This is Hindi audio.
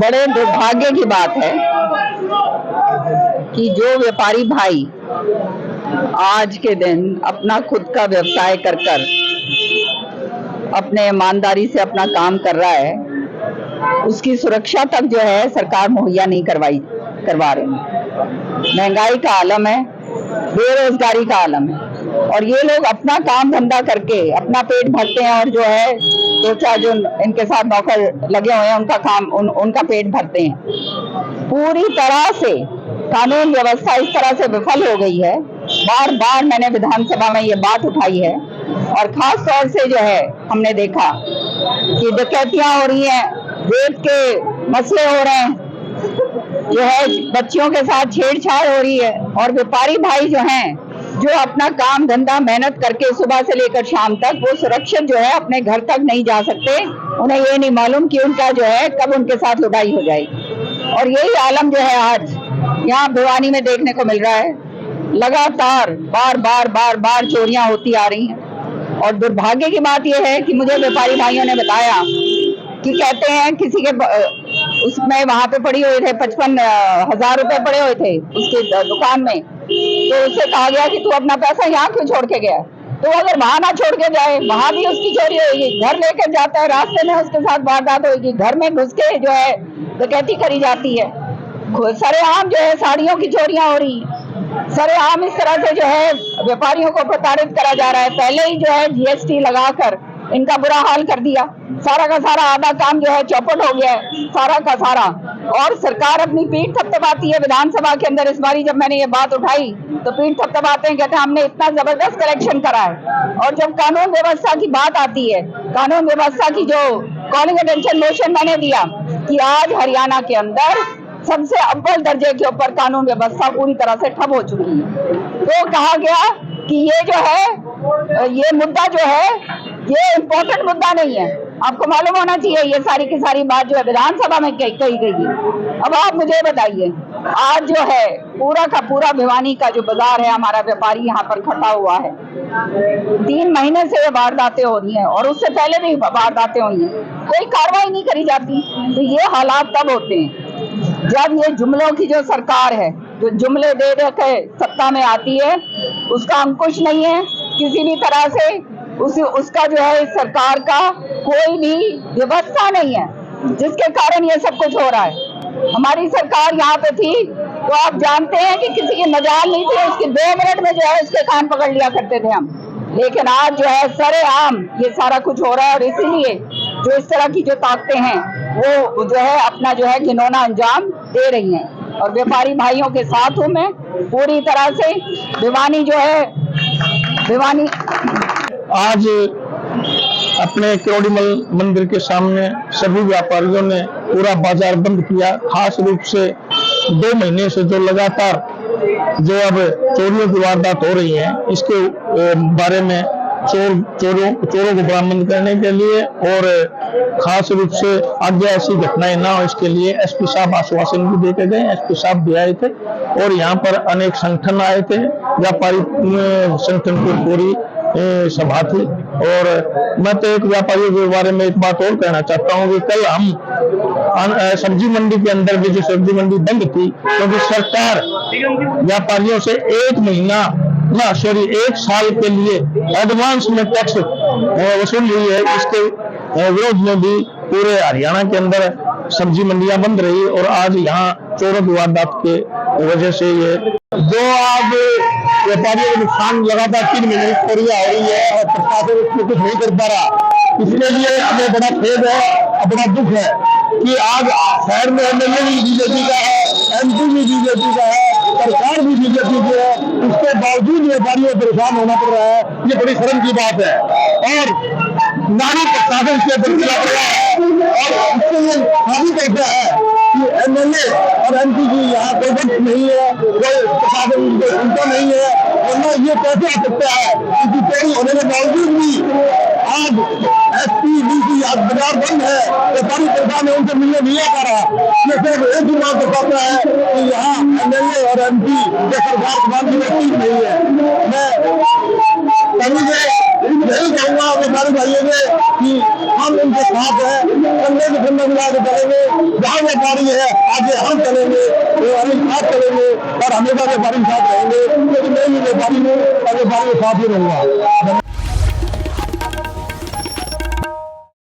बड़े दुर्भाग्य की बात है कि जो व्यापारी भाई आज के दिन अपना खुद का व्यवसाय कर अपने ईमानदारी से अपना काम कर रहा है, उसकी सुरक्षा तक जो है सरकार मुहैया नहीं करवा रही। महंगाई का आलम है, बेरोजगारी का आलम है, और ये लोग अपना काम धंधा करके अपना पेट भरते हैं और जो है दो चार जो इनके साथ नौकर लगे हुए हैं उनका पेट भरते हैं। पूरी तरह से कानून व्यवस्था इस तरह से विफल हो गई है। बार बार मैंने विधानसभा में ये बात उठाई है, और खास तौर से जो है हमने देखा कि डकैतियां हो रही हैं, रेप के मसले हो रहे हैं, जो है बच्चियों के साथ छेड़छाड़ हो रही है, और व्यापारी भाई जो हैं जो अपना काम धंधा मेहनत करके सुबह से लेकर शाम तक वो सुरक्षित जो है अपने घर तक नहीं जा सकते। उन्हें ये नहीं मालूम कि उनका जो है कब उनके साथ लुटाई हो जाएगी। और यही आलम जो है आज यहाँ भिवानी में देखने को मिल रहा है। लगातार बार चोरियां होती आ रही हैं, और दुर्भाग्य की बात यह है कि मुझे व्यापारी भाइयों ने बताया कि कहते हैं किसी के उसमें वहां पे पड़ी हुए थे 55,000 रुपए पड़े हुए थे उसकी दुकान में, तो उससे कहा गया कि तू अपना पैसा यहाँ क्यों छोड़ के गया। तो अगर वहां ना छोड़ के जाए, वहां भी उसकी चोरी होगी, घर लेकर जाता है, रास्ते में उसके साथ वारदात होगी, घर में घुस के जो है डकैती करी जाती है। सरेआम जो है साड़ियों की चोरियां हो रही, सरेआम इस तरह से जो है व्यापारियों को प्रताड़ित करा जा रहा है। पहले ही जो है जीएसटी लगाकर इनका बुरा हाल कर दिया, सारा का सारा आधा काम जो है चौपट हो गया है, सारा का सारा। और सरकार अपनी पीठ थपथपाती है। विधानसभा के अंदर इस बारी जब मैंने ये बात उठाई तो पीठ थपथपाते हैं, कहते हैं हमने इतना जबरदस्त कलेक्शन करा है। और जब कानून व्यवस्था की बात आती है, कानून व्यवस्था की जो कॉलिंग अटेंशन मोशन मैंने दिया कि आज हरियाणा के अंदर सबसे अव्वल दर्जे के ऊपर कानून व्यवस्था पूरी तरह से ठप हो चुकी है, तो कहा गया कि ये जो है ये मुद्दा जो है ये इम्पोर्टेंट मुद्दा नहीं है। आपको मालूम होना चाहिए ये सारी की सारी बात जो है विधानसभा में कही गई है। अब आप मुझे बताइए, आज जो है पूरा का पूरा भिवानी का जो बाजार है, हमारा व्यापारी यहाँ पर खड़ा हुआ है, 3 महीने से ये वारदातें हो रही हैं, और उससे पहले भी वारदातें हुई हैं, कोई कार्रवाई नहीं करी जाती। तो ये हालात तब होते हैं जब ये जुमलों की जो सरकार है, जो जुमले दे दे के सत्ता में आती है, उसका अंकुश नहीं है किसी भी तरह से। उसका जो है सरकार का कोई भी व्यवस्था नहीं है, जिसके कारण ये सब कुछ हो रहा है। हमारी सरकार यहाँ पे थी तो आप जानते हैं कि किसी की मजाल नहीं थी, उसके 2 मिनट में जो है उसके कान पकड़ लिया करते थे हम। लेकिन आज जो है सरेआम ये सारा कुछ हो रहा है, और इसीलिए जो इस तरह की जो ताकतें हैं वो जो है अपना जो है घिनौना अंजाम दे रही हैं। और व्यापारी भाइयों के साथ हूँ मैं पूरी तरह से। भिवानी जो है भिवानी आज अपने करोड़ीमल मंदिर के सामने सभी व्यापारियों ने पूरा बाजार बंद किया। खास रूप से 2 महीने से जो लगातार जो अब चोरियों की वारदात हो रही है, इसके बारे में चोरों को बरामद करने के लिए और खास रूप से आगे ऐसी घटनाएं ना हो इसके लिए एसपी साहब आश्वासन भी देके गए। एसपी साहब भी आए थे और यहाँ पर अनेक संगठन आए थे, व्यापारी संगठन की पूरी सभा थी। और मैं तो एक व्यापारियों के बारे में एक बात और कहना चाहता हूँ कि कल हम सब्जी मंडी के अंदर भी जो सब्जी मंडी बंद थी, क्योंकि सरकार व्यापारियों से 1 साल के लिए एडवांस में टैक्स वसूल हुई है। इसके विरोध में भी पूरे हरियाणा के अंदर सब्जी मंडियां बंद रही, और आज यहाँ चोरों की वारदात के वजह से ये जो आज व्यापारियों को नुकसान लगातार 3 महीने से हो रही है और प्रशासन उसको कुछ नहीं कर पा रहा। इसके लिए हमें बड़ा खेद है, बड़ा दुख है कि आज शहर में एमएलए भी बीजेपी का है, एमपी भी बीजेपी का है, सरकार भी बीजेपी की है, उसके बावजूद व्यापारियों को परेशान होना पड़ रहा है। ये बड़ी शर्म की बात है, और नारी प्रशासन से बदला पड़ रहा है, और इससे ये साबित होता है कि एमएलए और एमपी की यहाँ कोई वक्त नहीं है, कोई प्रशासन उनको सुनता नहीं है। वरना ये कैसे आ सकता है कि चोरी होने के बावजूद भी आज एसपी डीसी आज बाजार बंद है, व्यापारी परेशान है, उनसे मिलने नहीं आ पा रहा। ये सिर्फ एक ही बात बताता है कि यहाँ एमएलए और एमपी जो सरकार प्रधान की व्यक्ति नहीं है। मैं सभी से यही कहूँगा व्यापारी भाइयों से कि हम उनके साथ साथ है, कंधे से कंधा मिला के चलेंगे। जहाँ व्यापारी है आगे हम चलेंगे, हम साथ चलेंगे और हमेशा व्यापारी के साथ रहेंगे, क्योंकि मैं भी व्यापारी हूँ और व्यापारी के साथ ही रहूंगा।